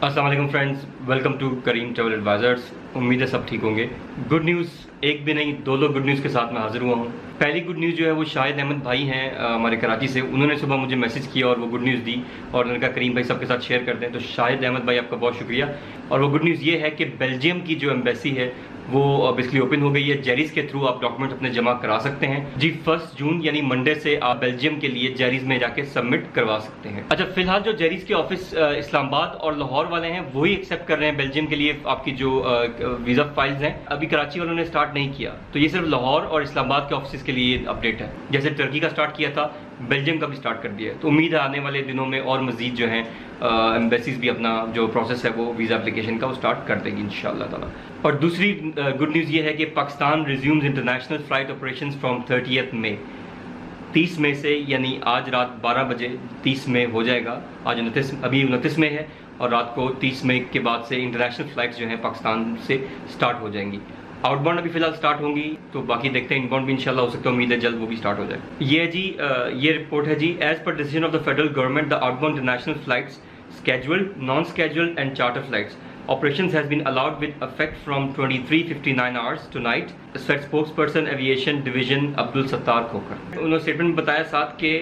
अस्सलाम वालेकुम friends, welcome to Karim travel advisors. उम्मीद है सब ठीक होंगे। गुड न्यूज़ एक भी नहीं, दो गुड न्यूज़ के साथ मैं हाजिर हुआ हूँ। पहली गुड न्यूज़ जो है वो शाहिद अहमद भाई हैं हमारे कराची से। उन्होंने सुबह मुझे मैसेज किया और वो गुड न्यूज़ दी और उन्होंने कहा करीम भाई सबके साथ शेयर कर दें। तो शाहिद अहमद भाई आपका बहुत शुक्रिया। और वो गुड न्यूज़ ये है कि बेल्जियम की जो एम्बेसी है वो बेसिकली ओपन हो गई है। जेरीज के थ्रू आप डॉक्यूमेंट अपने जमा करा सकते हैं जी। 1 जून यानी मंडे से आप बेल्जियम के लिए जेरीज में जाके सबमिट करवा सकते हैं। अच्छा, फिलहाल जो जेरीज के ऑफिस इस्लामाबाद और लाहौर वाले हैं वही एक्सेप्ट कर रहे हैं बेल्जियम के लिए आपकी जो वीज़ा फाइल्स हैं। अभी कराची वालों ने स्टार्ट नहीं किया, तो ये सिर्फ लाहौर और इस्लामाबाद के ऑफिस के लिए अपडेट है। जैसे टर्की का स्टार्ट किया था, बेल्जियम का भी स्टार्ट कर दिया है। तो उम्मीद है आने वाले दिनों में और मजीद जो है एम्बेसीज भी अपना जो प्रोसेस है वो वीज़ा एप्लीकेशन का वो स्टार्ट कर देगी इंशाअल्लाह ताला। और दूसरी गुड न्यूज़ ये है कि Pakistan resumes international flight operations from 30 मई। 30 मई से यानी आज रात 12 बजे 30 मई हो जाएगा। आज 29 मई है और रात को 30 मई के बाद से इंटरनेशनल फ़्लाइट्स जो हैं पाकिस्तान से स्टार्ट हो जाएंगी। आउटबाउंड अभी फिलहाल स्टार्ट होंगी, तो बाकी देखते हैं। इनबाउंड भी इंशाल्लाह हो सकता है, उम्मीद है जल्द वो भी स्टार्ट हो जाए। ये जी ये रिपोर्ट है जी। As per decision of the federal government the outbound international flights scheduled, non-scheduled and charter flights operations has been allowed with effect from 23:59 hours tonight, said spokesperson aviation division Abdul Sattar Khokar। उन्होंने statement में बताया साथ कि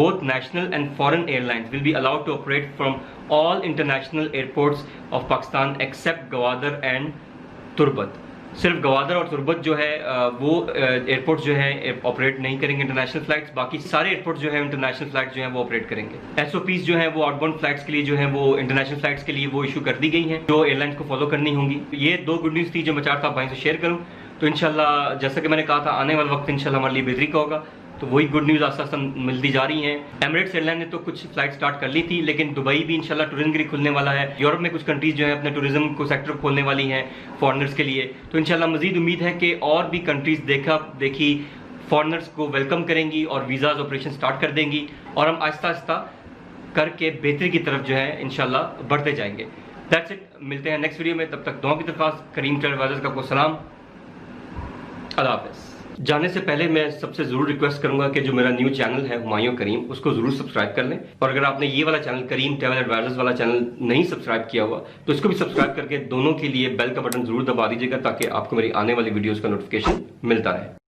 both national and foreign airlines will be allowed to operate from all international airports of Pakistan except Gwadar and Turbat। सिर्फ गवादर और तुर्बत जो है वो एयरपोर्ट जो है ऑपरेट नहीं करेंगे इंटरनेशनल फ्लाइट्स। बाकी सारे एयरपोर्ट जो है इंटरनेशनल फ्लाइट्स जो है वो ऑपरेट करेंगे। एसओपीज जो है वो आउटबाउंड फ्लाइट्स के लिए जो है वो इंटरनेशनल फ्लाइट्स के लिए वो इशू कर दी गई हैं, जो एयरलाइंस को फॉलो करनी होंगी। ये 2 गुड न्यूज़ थी जो मैं चाहता था भाई से शेयर करूँ। तो इंशाल्लाह जैसा कि मैंने कहा था आने वाला वक्त इंशाल्लाह हमारे लिए बेहतरी का होगा। तो वही गुड न्यूज़ आस्ता आस्ता मिलती जा रही हैं। एमिरेट्स एयरलाइन ने तो कुछ फ्लाइट स्टार्ट कर ली थी, लेकिन दुबई भी इंशाल्लाह टूरिज्म के लिए खुलने वाला है। यूरोप में कुछ कंट्रीज जो है अपने टूरिज्म को सेक्टर खोलने वाली हैं फॉरनर्स के लिए। तो इंशाल्लाह मजीद उम्मीद है कि और भी कंट्रीज देखी फॉरनर्स को वेलकम करेंगी और वीज़ाज ऑपरेशन स्टार्ट कर देंगी और हम आहिस्ता आहिस्ता करके बेहतरी की तरफ जो है इंशाल्लाह बढ़ते जाएंगे। दैट्स इट, मिलते हैं नेक्स्ट वीडियो में। तब तक दुआ की दरख्वास्त। करीम ट्रैवल एडवाइजर्स का आपको सलाम, अल्लाह हाफ़िज़। जाने से पहले मैं सबसे ज़रूर रिक्वेस्ट करूंगा कि जो मेरा न्यू चैनल है हुमायूं करीम, उसको ज़रूर सब्सक्राइब कर लें। और अगर आपने ये वाला चैनल करीम ट्रैवल एडवाइजर्स वाला चैनल नहीं सब्सक्राइब किया हुआ तो इसको भी सब्सक्राइब करके दोनों के लिए बेल का बटन ज़रूर दबा दीजिएगा ताकि आपको मेरी आने वाली वीडियोज़ का नोटिफिकेशन मिलता रहे।